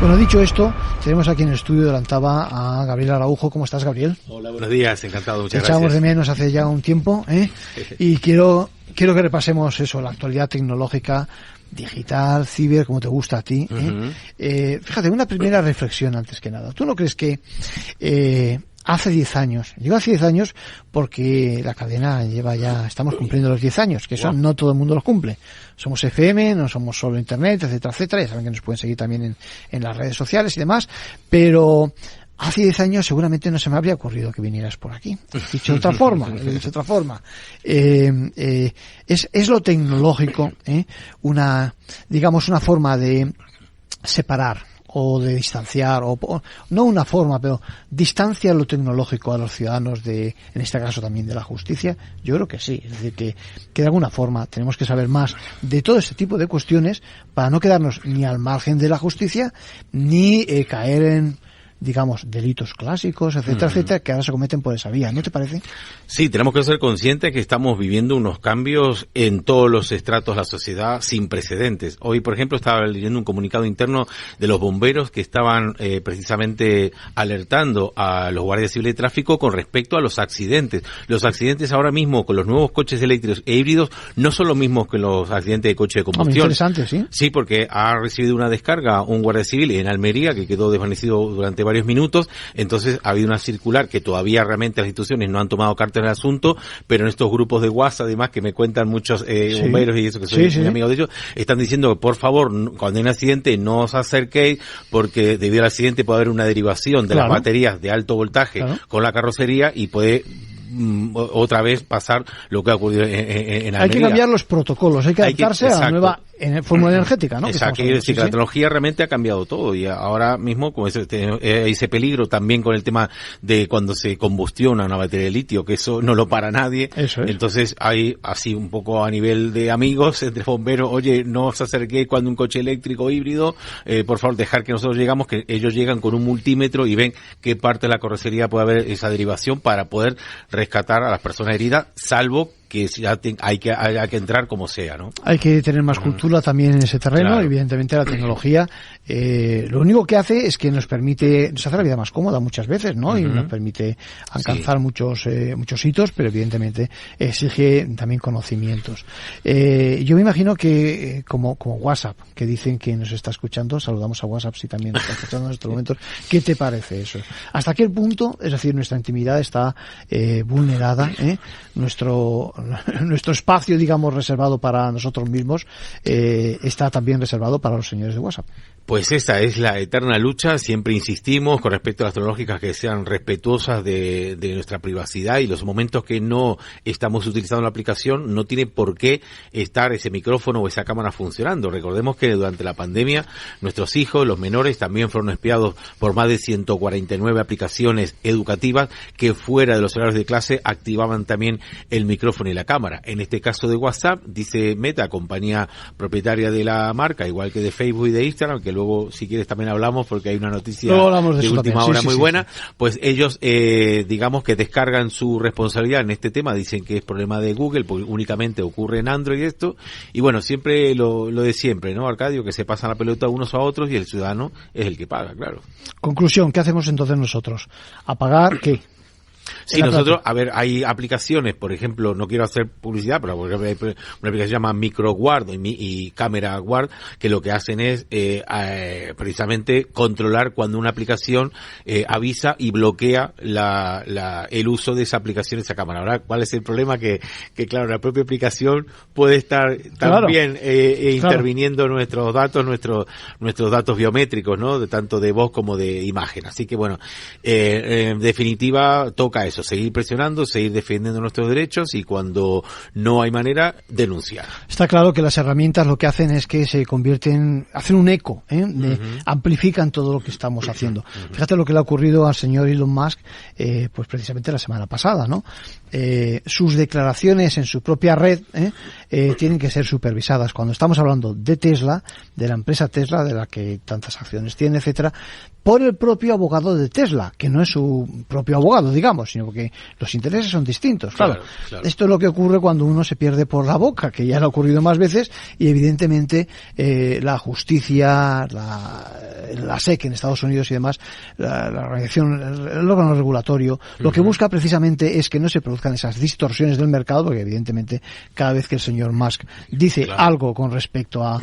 Bueno, dicho esto, tenemos aquí en el estudio de Lantaba a Gabriel Araujo. ¿Cómo estás, Gabriel? Hola, buenos días, encantado, muchas gracias. Echamos de menos hace ya un tiempo, y quiero que repasemos eso, la actualidad tecnológica, digital, ciber, como te gusta a ti. Fíjate, una primera reflexión antes que nada. ¿Tú no crees que hace 10 años, digo hace 10 años porque la cadena lleva ya, estamos cumpliendo los 10 años, que eso no todo el mundo los cumple. Somos FM, no somos solo Internet, etcétera, etcétera. Ya saben que nos pueden seguir también en las redes sociales y demás, pero hace 10 años seguramente no se me habría ocurrido que vinieras por aquí. Dicho de otra forma, es lo tecnológico, una forma de separar o de distanciar, o no una forma, pero distancia lo tecnológico a los ciudadanos en este caso también de la justicia. Yo creo que sí, es decir, que de alguna forma tenemos que saber más de todo este tipo de cuestiones para no quedarnos ni al margen de la justicia, ni caer en, digamos, delitos clásicos, etcétera, etcétera, que ahora se cometen por esa vía, ¿no te parece? Sí, tenemos que ser conscientes que estamos viviendo unos cambios en todos los estratos de la sociedad sin precedentes. Hoy, por ejemplo, estaba leyendo un comunicado interno de los bomberos que estaban precisamente alertando a los guardias civiles de tráfico con respecto a los accidentes. Los accidentes ahora mismo con los nuevos coches eléctricos e híbridos no son los mismos que los accidentes de coche de combustión. Interesante, ¿sí? Sí, porque ha recibido una descarga un guardia civil en Almería que quedó desvanecido durante varios minutos. Entonces ha habido una circular que todavía realmente las instituciones no han tomado carta en el asunto, pero en estos grupos de WhatsApp además que me cuentan muchos bomberos y eso que soy muy amigo de ellos, están diciendo que por favor cuando hay un accidente no os acerquéis porque debido al accidente puede haber una derivación de las baterías de alto voltaje con la carrocería y puede otra vez pasar lo que ha ocurrido en Almería. Hay que cambiar los protocolos, hay que adaptarse a la nueva fórmula energética, ¿no? Exacto, quiere decir que la tecnología realmente ha cambiado todo y ahora mismo como ese peligro también con el tema de cuando se combustiona una batería de litio, que eso no lo para nadie. Eso es. Entonces hay así un poco a nivel de amigos entre bomberos, oye, no os acerquéis cuando un coche eléctrico híbrido, por favor dejar que nosotros llegamos, que ellos llegan con un multímetro y ven qué parte de la carrocería puede haber esa derivación para poder rescatar a las personas heridas, salvo que ya hay que entrar como sea, ¿no? Hay que tener más cultura también en ese terreno. Claro. Evidentemente la tecnología lo único que hace es que nos hace la vida más cómoda muchas veces, ¿no? Y nos permite alcanzar muchos hitos, pero evidentemente exige también conocimientos. Yo me imagino que como WhatsApp, que dicen que nos está escuchando, saludamos a WhatsApp si también nos está escuchando en estos momentos. ¿Qué te parece eso? ¿Hasta qué punto, es decir, nuestra intimidad está vulnerada, nuestro espacio, digamos, reservado para nosotros mismos, está también reservado para los señores de WhatsApp? Pues esa es la eterna lucha, siempre insistimos con respecto a las tecnológicas que sean respetuosas de nuestra privacidad y los momentos que no estamos utilizando la aplicación no tiene por qué estar ese micrófono o esa cámara funcionando. Recordemos que durante la pandemia nuestros hijos, los menores, también fueron espiados por más de 149 aplicaciones educativas que fuera de los horarios de clase activaban también el micrófono y la cámara. En este caso de WhatsApp, dice Meta, compañía propietaria de la marca, igual que de Facebook y de Instagram, que luego si quieres también hablamos porque hay una noticia de última hora muy buena, pues ellos digamos que descargan su responsabilidad en este tema, dicen que es problema de Google porque únicamente ocurre en Android esto, y bueno, siempre lo de siempre, ¿no, Arcadio? Que se pasan la pelota unos a otros y el ciudadano es el que paga, claro. Conclusión, ¿qué hacemos entonces nosotros? ¿Apagar qué? Sí, nosotros, a ver, hay aplicaciones, por ejemplo, no quiero hacer publicidad, pero por ejemplo, hay una aplicación que se llama MicroGuard y Camera Guard, que lo que hacen es precisamente controlar cuando una aplicación avisa y bloquea el uso de esa aplicación, esa cámara. Ahora, ¿cuál es el problema? Que claro, la propia aplicación puede estar también interviniendo nuestros datos biométricos, ¿no? Tanto de voz como de imagen. Así que bueno, en definitiva, toca eso, seguir presionando, seguir defendiendo nuestros derechos y cuando no hay manera, denunciar. Está claro que las herramientas lo que hacen es que se hacen un eco, amplifican todo lo que estamos haciendo. Fíjate lo que le ha ocurrido al señor Elon Musk, pues precisamente la semana pasada, ¿no? Sus declaraciones en su propia red, tienen que ser supervisadas. Cuando estamos hablando de Tesla, de la empresa Tesla, de la que tantas acciones tiene, etcétera, por el propio abogado de Tesla, que no es su propio abogado, digamos, sino que los intereses son distintos. Claro. Esto es lo que ocurre cuando uno se pierde por la boca, que ya le ha ocurrido más veces, y evidentemente la justicia, la SEC en Estados Unidos y demás, la organización, el órgano regulatorio, lo que busca precisamente es que no se produzcan esas distorsiones del mercado, porque evidentemente cada vez que el señor Musk dice algo con respecto a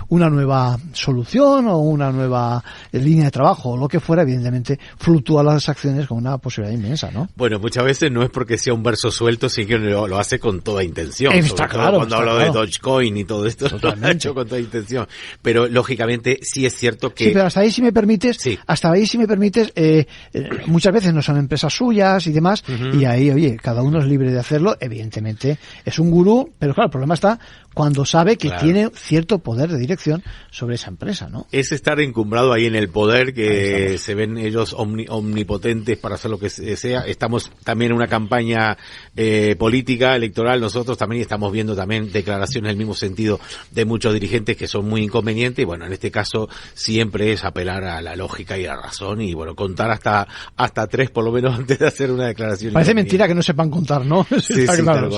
una nueva solución o una nueva línea de trabajo o lo que fuera, evidentemente fluctúan las acciones con una posibilidad inmensa, ¿no? Bueno, muchas veces no es porque sea un verso suelto, sino que lo hace con toda intención. Está claro. Cuando hablo de Dogecoin y todo esto, lo ha hecho con toda intención. Pero lógicamente sí es cierto que... Sí, pero hasta ahí si me permites, muchas veces no son empresas suyas y demás, y ahí, oye, cada uno es libre de hacerlo, evidentemente es un gurú, pero claro, el problema está cuando sabe que tiene cierto poder de dirección sobre esa empresa, ¿no? Es estar encumbrado ahí en el poder, que se ven ellos omnipotentes para hacer lo que sea. Estamos también en una campaña política, electoral, nosotros también estamos viendo también declaraciones del mismo sentido de muchos dirigentes que son muy inconvenientes, y bueno, en este caso siempre es apelar a la lógica y a la razón, y bueno, contar hasta 3 por lo menos antes de hacer una declaración. Parece mentira que no sepan contar, ¿no? Sí, claro.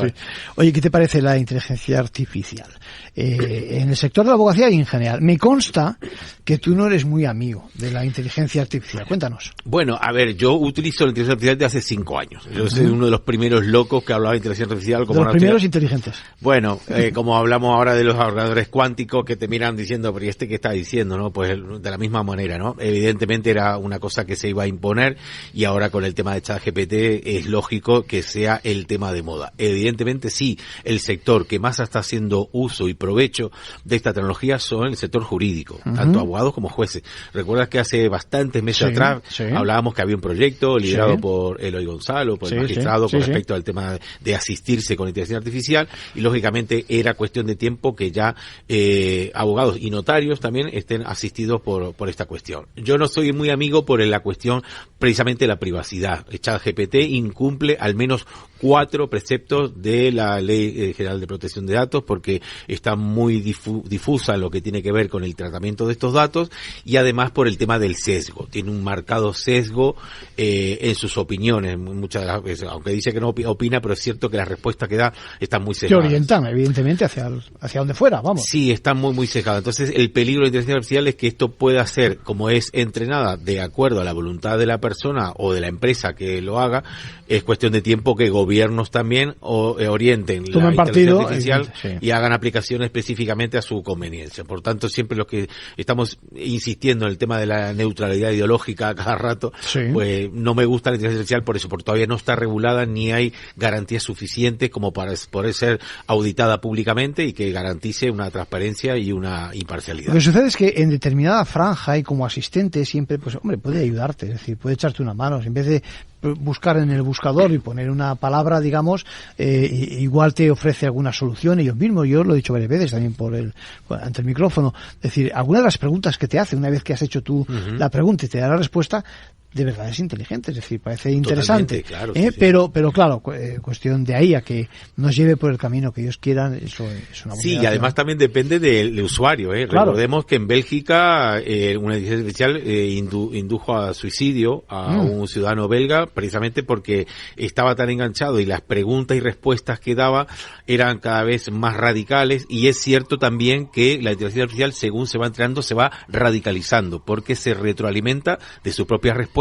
Oye, ¿qué te parece la inteligencia artificial? En el sector de la abogacía y en general. Me consta que tú no eres muy amigo de la inteligencia artificial. Cuéntanos. Bueno, a ver, yo utilizo la inteligencia artificial desde hace 5 años. Yo soy uno de los primeros locos que hablaba de inteligencia artificial. Como de los primeros inteligentes. Bueno, como hablamos ahora de los ordenadores cuánticos que te miran diciendo, pero ¿y este qué está diciendo? ¿No? Pues de la misma manera, ¿no? Evidentemente era una cosa que se iba a imponer, y ahora con el tema de ChatGPT es lógico que sea el tema de moda. Evidentemente sí, el sector que más está haciendo uso y provecho de esta tecnología son el sector jurídico, tanto abogados como jueces. Recuerdas que hace bastantes meses atrás hablábamos que había un proyecto liderado por Eloy Gonzalo, por el magistrado, con respecto al tema de asistirse con inteligencia artificial, y lógicamente era cuestión de tiempo que ya abogados y notarios también estén asistidos por esta cuestión. Yo no soy muy amigo por la cuestión precisamente de la privacidad. ChatGPT incumple al menos 4 preceptos de la Ley General de Protección de Datos, porque está muy difusa lo que tiene que ver con el tratamiento de estos datos, y además por el tema del sesgo. Tiene un marcado sesgo en sus opiniones, muchas de las veces, aunque dice que no opina, pero es cierto que las respuestas que da están muy sesgadas. Que orientan, evidentemente, hacia donde fuera, vamos. Sí, están muy sesgadas. Entonces, el peligro de la inteligencia artificial es que esto pueda ser, como es entrenada de acuerdo a la voluntad de la persona o de la empresa que lo haga, es cuestión de tiempo que gobiernos también orienten la inteligencia artificial y hagan aplicaciones específicamente a su conveniencia. Por tanto, siempre los que estamos insistiendo en el tema de la neutralidad ideológica a cada rato, pues no me gusta la inteligencia artificial por eso, porque todavía no está regulada ni hay garantías suficientes como para poder ser auditada públicamente y que garantice una transparencia y una imparcialidad. Lo que sucede es que en determinada franja y como asistente siempre, pues hombre, puede ayudarte, es decir, puede echarte una mano, en vez de buscar en el buscador y poner una palabra, digamos, igual te ofrece alguna solución ellos mismos. Yo lo he dicho varias veces también ante el micrófono. Es decir, algunas de las preguntas que te hace una vez que has hecho tú la pregunta y te da la respuesta, de verdad es inteligente, es decir, parece interesante. Claro, pero claro, cuestión de ahí a que nos lleve por el camino que ellos quieran, eso es una Sí, y además también depende del usuario, Claro. Recordemos que en Bélgica una inteligencia artificial indujo a suicidio a un ciudadano belga, precisamente porque estaba tan enganchado y las preguntas y respuestas que daba eran cada vez más radicales, y es cierto también que la inteligencia artificial, según se va entrenando, se va radicalizando, porque se retroalimenta de sus propias respuestas,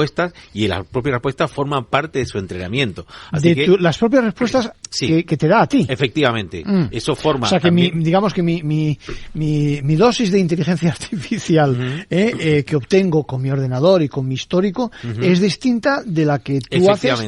y las propias respuestas forman parte de su entrenamiento. Así las propias respuestas que te da a ti. Efectivamente, eso forma. O sea que digamos que mi dosis de inteligencia artificial que obtengo con mi ordenador y con mi histórico es distinta de la que tú haces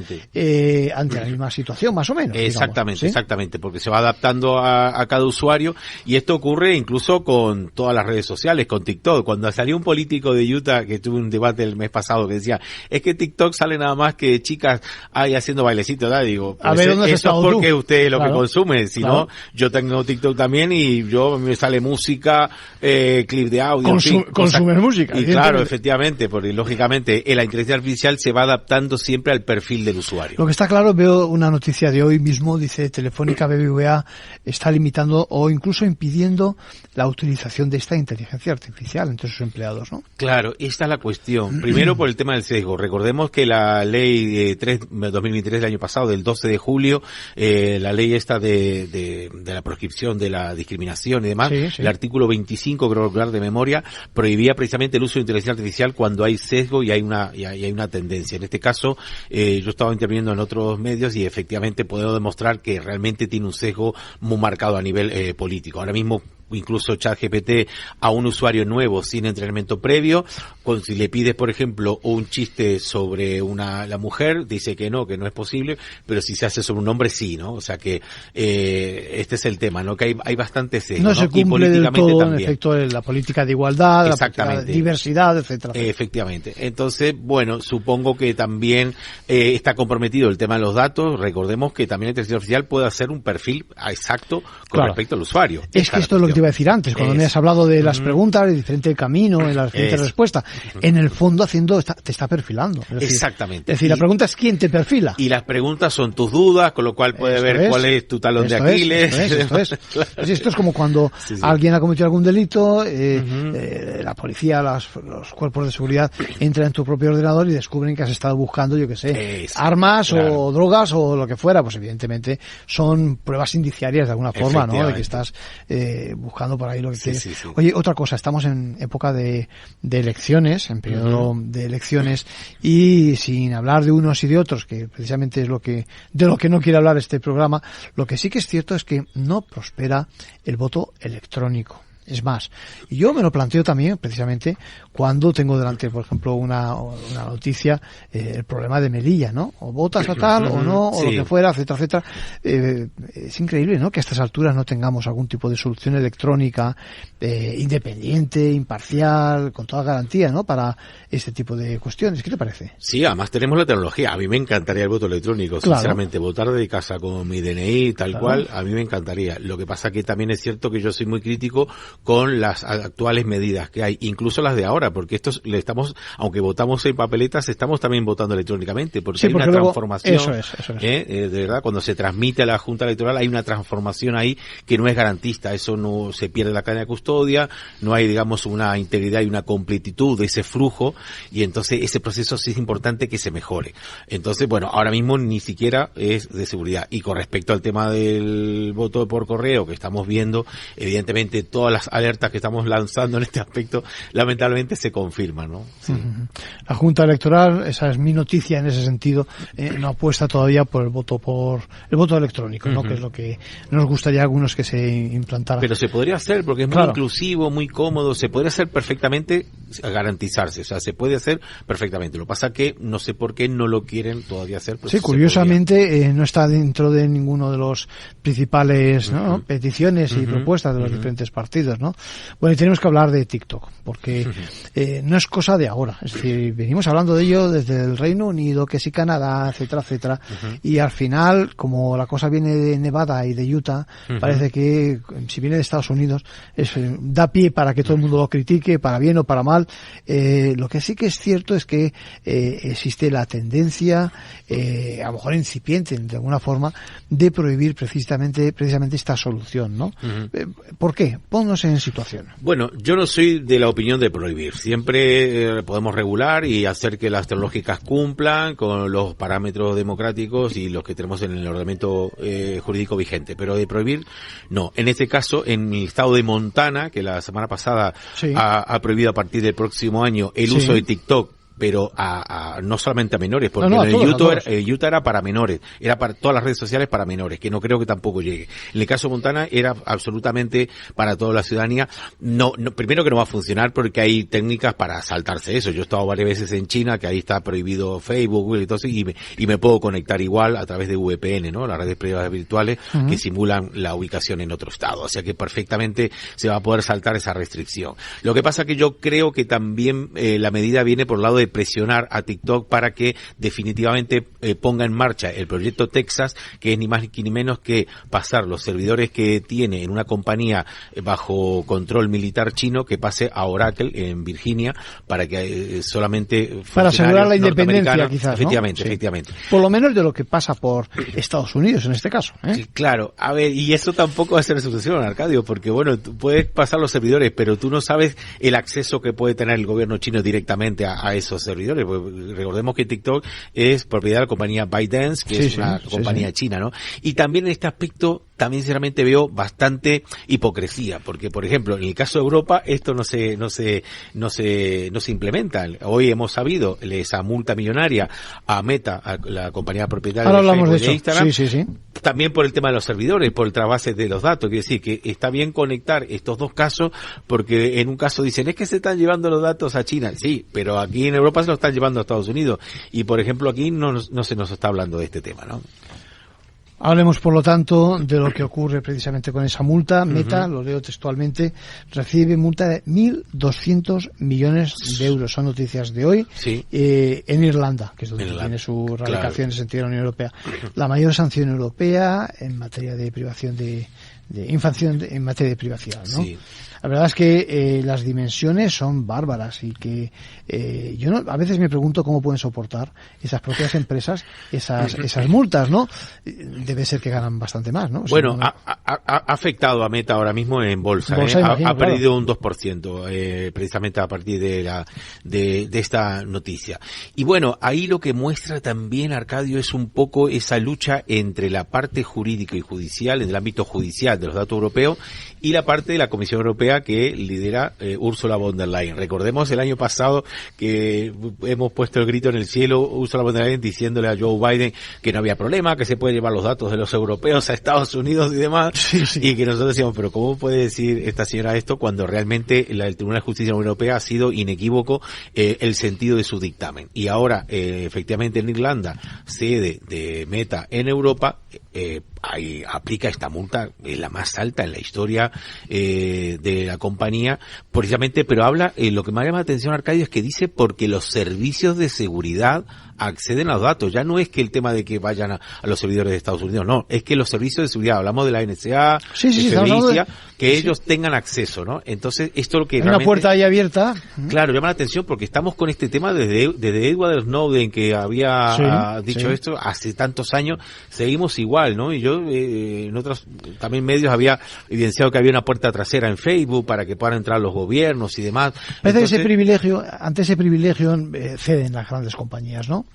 ante la misma situación, más o menos. Exactamente, digamos, exactamente, porque se va adaptando a cada usuario, y esto ocurre incluso con todas las redes sociales, con TikTok. Cuando salió un político de Utah, que tuve un debate el mes pasado, que decía, decía, es que TikTok sale nada más que chicas ahí haciendo bailecitos, ¿verdad? Digo, a ver, ¿dónde has estado tú? Porque usted es lo que consume, si no, yo tengo TikTok también y me sale música, clip de audio. Consumes música. Y claro, efectivamente, porque lógicamente la inteligencia artificial se va adaptando siempre al perfil del usuario. Lo que está claro, veo una noticia de hoy mismo, dice Telefónica BBVA está limitando o incluso impidiendo la utilización de esta inteligencia artificial entre sus empleados, ¿no? Claro, esta es la cuestión. Primero por el tema del sesgo. Recordemos que la ley 2023 del año pasado, del 12 de julio, la ley esta de la proscripción de la discriminación y demás, el artículo 25, creo recordar de memoria, prohibía precisamente el uso de inteligencia artificial cuando hay sesgo y hay una tendencia. En este caso, yo estaba interviniendo en otros medios y efectivamente puedo demostrar que realmente tiene un sesgo muy marcado a nivel político. Ahora mismo, incluso ChatGPT a un usuario nuevo sin entrenamiento previo, si le pides, por ejemplo, un chiste sobre la mujer, dice que no es posible, pero si se hace sobre un hombre, sí, ¿no? O sea que este es el tema, ¿no? Que hay bastante sesgo, no se cumple del todo, en efecto, la política de igualdad, la política de diversidad, etcétera. Efectivamente. Entonces, bueno, supongo que también está comprometido el tema de los datos. Recordemos que también la inteligencia artificial puede hacer un perfil exacto con respecto al usuario. Es que esto es lo que iba a decir antes, cuando me has hablado de las preguntas, el diferente camino, en las diferentes respuestas. En el fondo te está perfilando. Es decir, exactamente. Es decir, la pregunta es ¿quién te perfila? Y las preguntas son tus dudas, con lo cual puede ver cuál es tu talón de Aquiles. Esto es. Esto es como cuando alguien ha cometido algún delito, la policía, los cuerpos de seguridad entran en tu propio ordenador y descubren que has estado buscando, yo qué sé, armas o drogas o lo que fuera. Pues evidentemente son pruebas indiciarias de alguna forma, ¿no? De que estás buscando por ahí lo que quieres. Oye, otra cosa, estamos en época de elecciones, en periodo de elecciones, y sin hablar de unos y de otros, que precisamente es de lo que no quiere hablar este programa, lo que sí que es cierto es que no prospera el voto electrónico. Es más, yo me lo planteo también precisamente cuando tengo delante, por ejemplo, una noticia, el problema de Melilla, ¿no? O votas a tal o no, o lo que fuera, etcétera, etcétera. Es increíble, ¿no? Que a estas alturas no tengamos algún tipo de solución electrónica independiente, imparcial, con toda garantía, ¿no? Para este tipo de cuestiones. ¿Qué te parece? Sí, además tenemos la tecnología. A mí me encantaría el voto electrónico, sinceramente. Votar de casa con mi DNI, tal cual, a mí me encantaría. Lo que pasa que también es cierto que yo soy muy crítico con las actuales medidas que hay, incluso las de ahora, porque aunque votamos en papeletas, estamos también votando electrónicamente, porque hay una transformación. Eso es. De verdad, cuando se transmite a la Junta Electoral hay una transformación ahí que no es garantista. Eso no se pierde la cadena de custodia, no hay, digamos, una integridad y una completitud de ese flujo, y entonces ese proceso sí es importante que se mejore. Entonces, bueno, ahora mismo ni siquiera es de seguridad. Y con respecto al tema del voto por correo que estamos viendo, evidentemente todas las alertas que estamos lanzando en este aspecto lamentablemente se confirman, ¿no? Sí. La Junta Electoral, esa es mi noticia en ese sentido, no apuesta todavía por el voto electrónico, ¿no? Que es lo que nos gustaría a algunos que se implantara. Pero se podría hacer porque es muy inclusivo, muy cómodo, se podría hacer perfectamente, garantizarse, o sea, se puede hacer perfectamente. Lo que pasa que no sé por qué no lo quieren todavía hacer. Sí, curiosamente no está dentro de ninguno de los principales peticiones y propuestas de los diferentes partidos, ¿no? Bueno, y tenemos que hablar de TikTok, porque no es cosa de ahora. Es decir, venimos hablando de ello desde el Reino Unido, que sí Canadá, etcétera, etcétera, y al final, como la cosa viene de Nevada y de Utah, parece que si viene de Estados Unidos, da pie para que todo el mundo lo critique, para bien o para mal. Lo que sí que es cierto es que existe la tendencia, a lo mejor incipiente de alguna forma, de prohibir precisamente esta solución, ¿no? ¿Por qué? Ponnos en situación. Bueno, yo no soy de la opinión de prohibir. Siempre podemos regular y hacer que las tecnológicas cumplan con los parámetros democráticos y los que tenemos en el ordenamiento jurídico vigente. Pero de prohibir, no. En este caso, en el estado de Montana, que la semana pasada ha prohibido a partir del próximo año el uso de TikTok, pero no solamente a menores, porque Utah era para menores, era para todas las redes sociales para menores, que no creo que tampoco llegue. En el caso de Montana era absolutamente para toda la ciudadanía. No, primero que no va a funcionar porque hay técnicas para saltarse eso. Yo he estado varias veces en China, que ahí está prohibido Facebook, Google, entonces, y me puedo conectar igual a través de VPN, ¿no? Las redes privadas virtuales que simulan la ubicación en otro estado. O sea que perfectamente se va a poder saltar esa restricción. Lo que pasa que yo creo que también la medida viene por el lado de presionar a TikTok para que definitivamente ponga en marcha el proyecto Texas, que es ni más ni menos que pasar los servidores que tiene en una compañía bajo control militar chino, que pase a Oracle en Virginia, para que solamente para asegurar la independencia, quizás, efectivamente, ¿no? Sí. efectivamente. Por lo menos de lo que pasa por Estados Unidos en este caso, ¿eh? Claro, a ver, y eso tampoco va a ser solución, Arcadio, porque bueno, tú puedes pasar los servidores, pero tú no sabes el acceso que puede tener el gobierno chino directamente a esos servidores. Recordemos que TikTok es propiedad de la compañía ByteDance, que es una compañía china, ¿no? Y también en este aspecto, también sinceramente veo bastante hipocresía, porque por ejemplo, en el caso de Europa, esto no se implementa. Hoy hemos sabido esa multa millonaria a Meta, a la compañía propietaria de Facebook y de Instagram, también por el tema de los servidores, por el trasvase de los datos. Quiere decir que está bien conectar estos dos casos, porque en un caso dicen, es que se están llevando los datos a China. Sí, pero aquí en Europa se los están llevando a Estados Unidos. Y por ejemplo, aquí no se nos está hablando de este tema, ¿no? Hablemos, por lo tanto, de lo que ocurre precisamente con esa multa. Meta, lo leo textualmente, recibe multa de 1.200 millones de euros. Son noticias de hoy. Sí. En Irlanda, que es donde tiene su radicación en el sentido de la Unión Europea. La mayor sanción europea en materia de privación de infracción en materia de privacidad, ¿no? Sí. La verdad es que las dimensiones son bárbaras y que yo a veces me pregunto cómo pueden soportar esas propias empresas esas multas, ¿no? Debe ser que ganan bastante más, ¿no? Bueno, ha afectado a Meta ahora mismo en bolsa, imagino, ha perdido un 2%, precisamente a partir de esta noticia. Y bueno, ahí lo que muestra también, Arcadio, es un poco esa lucha entre la parte jurídica y judicial, en el ámbito judicial de los datos europeos, y la parte de la Comisión Europea que lidera Ursula von der Leyen. Recordemos el año pasado que hemos puesto el grito en el cielo, Ursula von der Leyen diciéndole a Joe Biden que no había problema, que se puede llevar los datos de los europeos a Estados Unidos y demás, y que nosotros decíamos, pero ¿cómo puede decir esta señora esto cuando realmente el Tribunal de Justicia de la Unión Europea ha sido inequívoco el sentido de su dictamen? Y ahora, efectivamente, en Irlanda, sede de Meta en Europa, ahí aplica esta multa, es la más alta en la historia de la compañía, precisamente, pero habla, lo que me llama la atención, Arcadio, es que dice porque los servicios de seguridad acceden a los datos. Ya no es que el tema de que vayan a los servidores de Estados Unidos, no, es que los servicios de seguridad, hablamos de la NSA, que ellos tengan acceso, ¿no? Entonces, esto es lo que hay una puerta ahí abierta. Claro, llama la atención porque estamos con este tema desde Edward Snowden, que había dicho esto hace tantos años, seguimos igual, ¿no? Y yo en otros también medios había evidenciado que había una puerta trasera en Facebook para que puedan entrar los gobiernos y demás. Parece que ante ese privilegio ceden las grandes compañías, ¿no?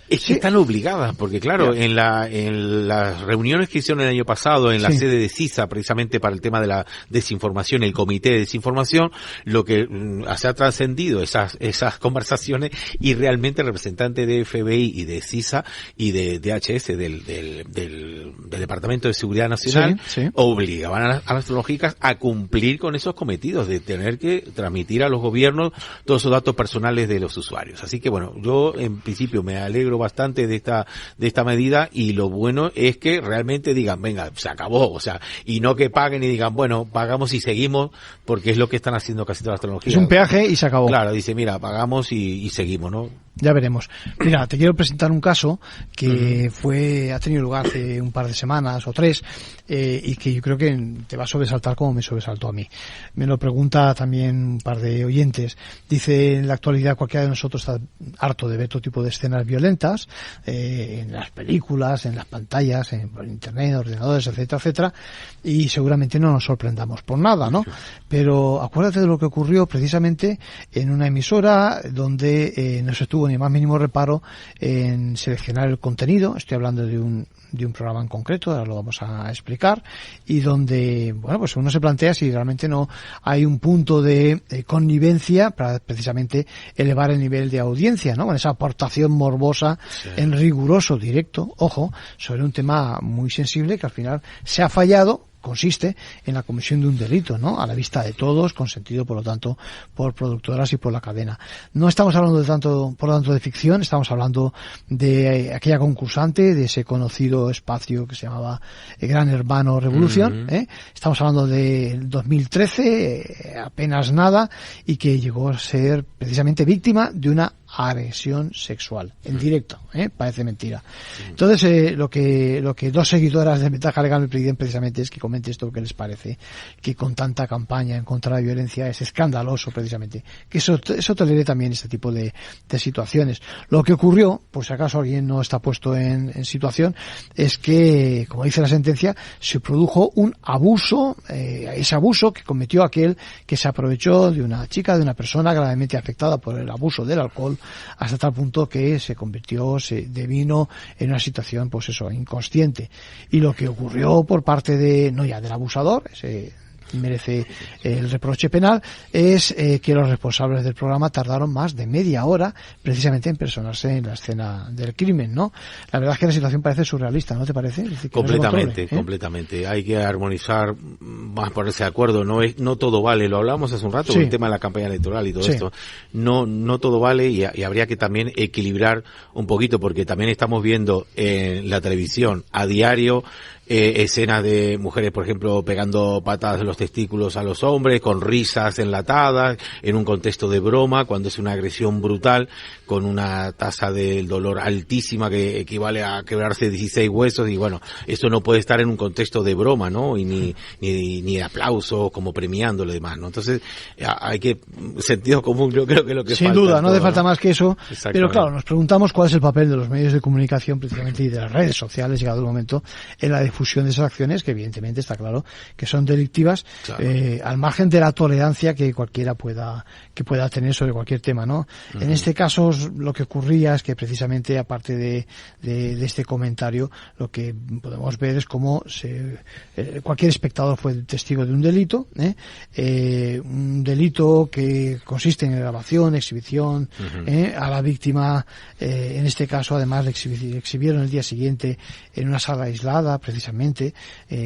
Es que están obligadas, porque claro, en las reuniones que hicieron el año pasado en la sede de CISA, precisamente para el tema de la desinformación, el comité de desinformación, lo que se ha trascendido esas conversaciones, y realmente el representante de FBI y de CISA y de DHS, del Departamento de Seguridad Nacional, obligaban a las tecnológicas a cumplir con esos cometidos de tener que transmitir a los gobiernos todos esos datos personales de los usuarios. Así que bueno, yo en principio me alegro bastante de esta medida, y lo bueno es que realmente digan, venga, se acabó, o sea, y no que paguen y digan, bueno, pagamos y seguimos, porque es lo que están haciendo casi todas las tecnologías. Es un peaje y se acabó. Claro, dice, mira, pagamos y seguimos, ¿no? Ya veremos. Mira, te quiero presentar un caso que ha tenido lugar hace un par de semanas o 3, y que yo creo que te va a sobresaltar como me sobresaltó a mí. Me lo pregunta también un par de oyentes. Dice, en la actualidad cualquiera de nosotros está harto de ver todo tipo de escenas violentas, en las películas, en las pantallas, por internet, ordenadores, etcétera, etcétera, y seguramente no nos sorprendamos por nada, ¿no? Pero acuérdate de lo que ocurrió precisamente en una emisora donde no se tuvo ni más mínimo reparo en seleccionar el contenido. Estoy hablando de un programa en concreto, ahora lo vamos a explicar, y donde, bueno, pues uno se plantea si realmente no hay un punto de connivencia para precisamente elevar el nivel de audiencia, ¿no? Con esa aportación morbosa en riguroso directo, ojo, sobre un tema muy sensible que al final se ha fallado. Consiste en la comisión de un delito, ¿no? A la vista de todos, consentido, por lo tanto, por productoras y por la cadena. No estamos hablando por lo tanto, de ficción, estamos hablando de aquella concursante, de ese conocido espacio que se llamaba Gran Hermano Revolución, Estamos hablando del 2013, apenas nada, y que llegó a ser precisamente víctima de una agresión sexual, en directo, parece mentira. Entonces, lo que dos seguidoras de Ventaja Legal me piden precisamente es que comente esto que les parece, que con tanta campaña en contra de la violencia es escandaloso precisamente, que eso tolere también este tipo de situaciones. Lo que ocurrió, por si acaso alguien no está puesto en situación, es que, como dice la sentencia, se produjo un abuso, ese abuso que cometió aquel que se aprovechó de una chica, de una persona gravemente afectada por el abuso del alcohol, hasta tal punto que se devino en una situación, pues eso, inconsciente. Y lo que ocurrió por parte no ya del abusador, merece el reproche penal, es que los responsables del programa tardaron más de media hora precisamente en personarse en la escena del crimen, ¿no? La verdad es que la situación parece surrealista, ¿no te parece? Es decir, que completamente, no se completamente. Hay que armonizar, más ponerse de acuerdo. No todo vale. Lo hablamos hace un rato con el tema de la campaña electoral y todo esto. No todo vale y habría que también equilibrar un poquito, porque también estamos viendo en la televisión a diario escenas de mujeres, por ejemplo, pegando patadas en los testículos a los hombres, con risas enlatadas, en un contexto de broma, cuando es una agresión brutal, con una tasa del dolor altísima que equivale a quebrarse 16 huesos, y bueno, eso no puede estar en un contexto de broma, ¿no? Y ni de aplauso, como premiando lo demás, ¿no? Entonces, hay que, sentido común, yo creo que es lo que sin falta. Sin duda, no hace falta más que eso, pero claro, nos preguntamos cuál es el papel de los medios de comunicación, precisamente, y de las redes sociales, llegado el momento, en la difusión de esas acciones, que evidentemente está claro que son delictivas, claro, al margen de la tolerancia que cualquiera pueda tener sobre cualquier tema, ¿no? En este caso, lo que ocurría es que precisamente, aparte de este comentario, lo que podemos ver es cómo cualquier espectador fue testigo de un delito, un delito que consiste en grabación, exhibición, a la víctima, en este caso, además, le exhibieron el día siguiente en una sala aislada, precisamente,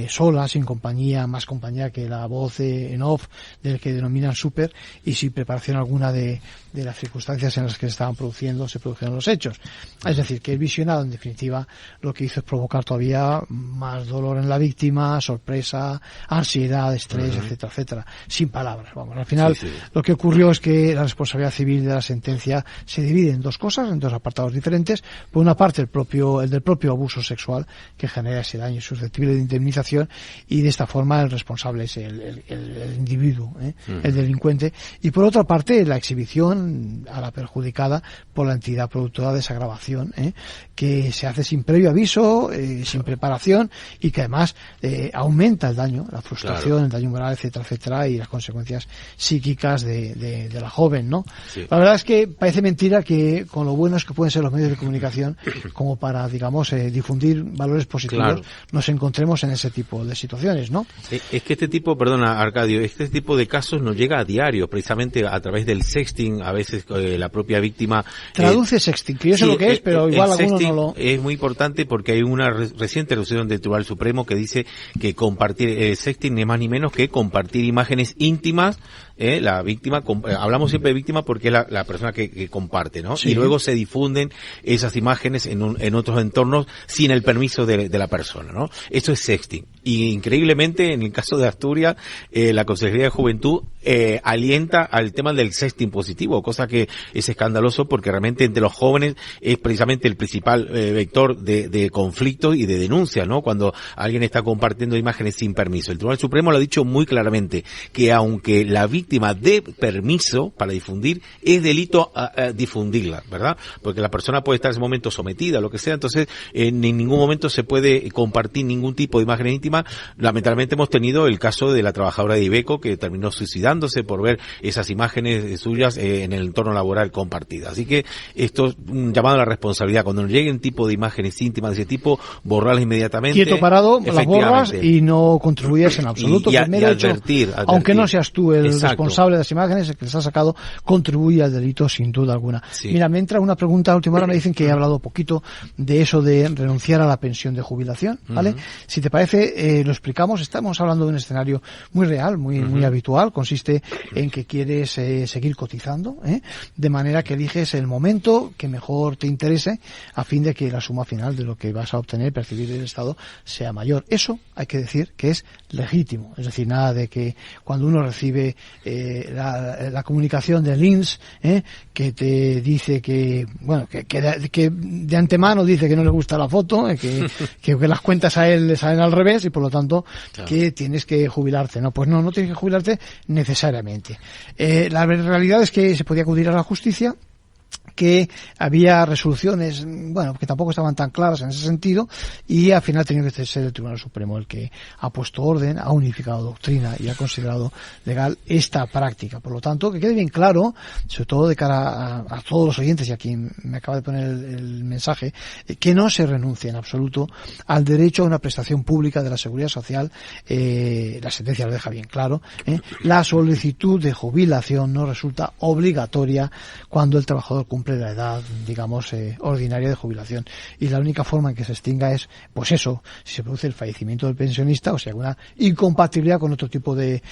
sola, sin compañía, más compañía que la voz en off del que denominan súper, y sin preparación alguna de las circunstancias en las que se produjeron los hechos. Es decir, que el visionado, en definitiva, lo que hizo es provocar todavía más dolor en la víctima, sorpresa, ansiedad, estrés, etcétera, etcétera, sin palabras. Vamos, al final, lo que ocurrió es que la responsabilidad civil de la sentencia se divide en dos cosas, en dos apartados diferentes. Por una parte, el del propio abuso sexual, que genera ese daño susceptible de indemnización, y de esta forma el responsable es el individuo, el delincuente, y por otra parte la exhibición a la perjudicada por la entidad productora de esa grabación, que se hace sin previo aviso, sin preparación, y que además aumenta el daño, la frustración, el daño moral, etcétera, etcétera, y las consecuencias psíquicas de la joven, ¿no? Sí. La verdad es que parece mentira que, con lo buenos que pueden ser los medios de comunicación, como para, digamos, difundir valores positivos, nos encontremos en ese tipo de situaciones, ¿no? Es que perdona, Arcadio, este tipo de casos nos llega a diario, precisamente a través del sexting. A veces la propia víctima traduce sexting, que yo sé lo que es, pero igual alguno no lo... Es muy importante porque hay una reciente resolución del Tribunal Supremo que dice que compartir sexting ni más ni menos que compartir imágenes íntimas. La víctima, hablamos siempre de víctima porque es la persona que comparte, ¿no? Sí. Y luego se difunden esas imágenes en otros entornos sin el permiso de la persona, ¿no? Eso es sexting. Y increíblemente, en el caso de Asturias, la Consejería de Juventud alienta al tema del sexting positivo, cosa que es escandaloso porque realmente entre los jóvenes es precisamente el principal vector de conflicto y de denuncia, ¿no? Cuando alguien está compartiendo imágenes sin permiso. El Tribunal Supremo lo ha dicho muy claramente, que aunque la víctima dé permiso para difundir, es delito difundirla, ¿verdad? Porque la persona puede estar en ese momento sometida, lo que sea, entonces en ningún momento se puede compartir ningún tipo de imagen íntima. Lamentablemente hemos tenido el caso de la trabajadora de Iveco que terminó suicidándose por ver esas imágenes suyas en el entorno laboral compartidas. Así que esto es un llamado a la responsabilidad. Cuando nos lleguen tipo de imágenes íntimas de ese tipo, borrarlas inmediatamente. Quieto parado, las borras y no contribuyes en absoluto. Y advertir. Aunque no seas tú el responsable de las imágenes, el que les ha sacado, contribuye al delito sin duda alguna. Sí. Mira, me entra una pregunta a última hora, me dicen que he hablado poquito de eso de renunciar a la pensión de jubilación, ¿vale? Si te parece, lo explicamos, estamos hablando de un escenario muy real, muy habitual, consiste en que quieres seguir cotizando, de manera que eliges el momento que mejor te interese a fin de que la suma final de lo que vas a obtener, percibir del Estado, sea mayor. Eso hay que decir que es legítimo, es decir, nada de que cuando uno recibe la comunicación del INS, que te dice que, bueno, que de antemano dice que no le gusta la foto, que las cuentas a él le salen al revés y por lo tanto claro, que tienes que jubilarte. No, pues no tienes que jubilarte necesariamente. La realidad es que se podía acudir a la justicia, que había resoluciones, bueno, que tampoco estaban tan claras en ese sentido, y al final ha tenido que ser el Tribunal Supremo el que ha puesto orden, ha unificado doctrina y ha considerado legal esta práctica. Por lo tanto, que quede bien claro, sobre todo de cara a todos los oyentes y a quien me acaba de poner el mensaje, que no se renuncia en absoluto al derecho a una prestación pública de la Seguridad Social. La sentencia lo deja bien claro. La solicitud de jubilación no resulta obligatoria cuando el trabajador cumple la edad, digamos, ordinaria de jubilación, y la única forma en que se extinga es, pues eso, si se produce el fallecimiento del pensionista, o sea, alguna incompatibilidad con otro tipo de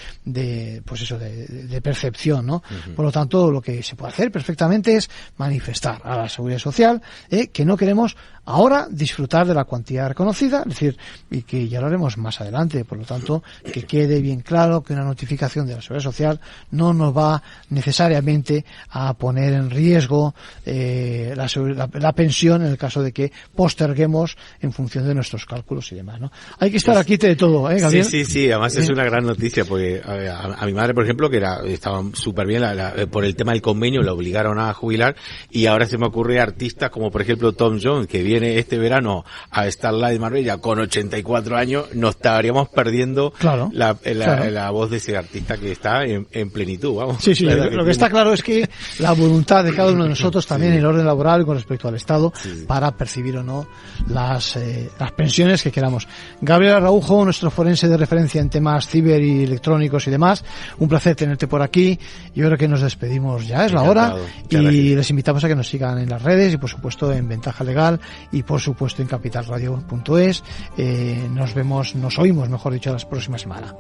percepción, ¿no? Por lo tanto, lo que se puede hacer perfectamente es manifestar a la Seguridad Social que no queremos ahora disfrutar de la cuantía reconocida, es decir, y que ya lo haremos más adelante. Por lo tanto, que quede bien claro que una notificación de la Seguridad Social no nos va necesariamente a poner en riesgo la pensión en el caso de que posterguemos en función de nuestros cálculos y demás, ¿no? Hay que estar aquí de todo, Gabriel. Sí, además es una gran noticia, porque a mi madre, por ejemplo, que estaba súper bien, por el tema del convenio la obligaron a jubilar, y ahora se me ocurre artistas como por ejemplo Tom Jones, que viene este verano a Starlight Marbella con 84 años, nos estaríamos perdiendo la voz de ese artista que está en plenitud, vamos. Sí, lo que está claro es que la voluntad de cada uno de nosotros también en el orden laboral y con respecto al Estado para percibir o no las pensiones que queramos. Gabriel Araujo, nuestro forense de referencia en temas ciber y electrónicos y demás, un placer tenerte por aquí. Yo creo que nos despedimos ya, es la hora, y les invitamos a que nos sigan en las redes y por supuesto en Ventaja Legal y por supuesto en capitalradio.es. Nos oímos, mejor dicho, la próxima semana.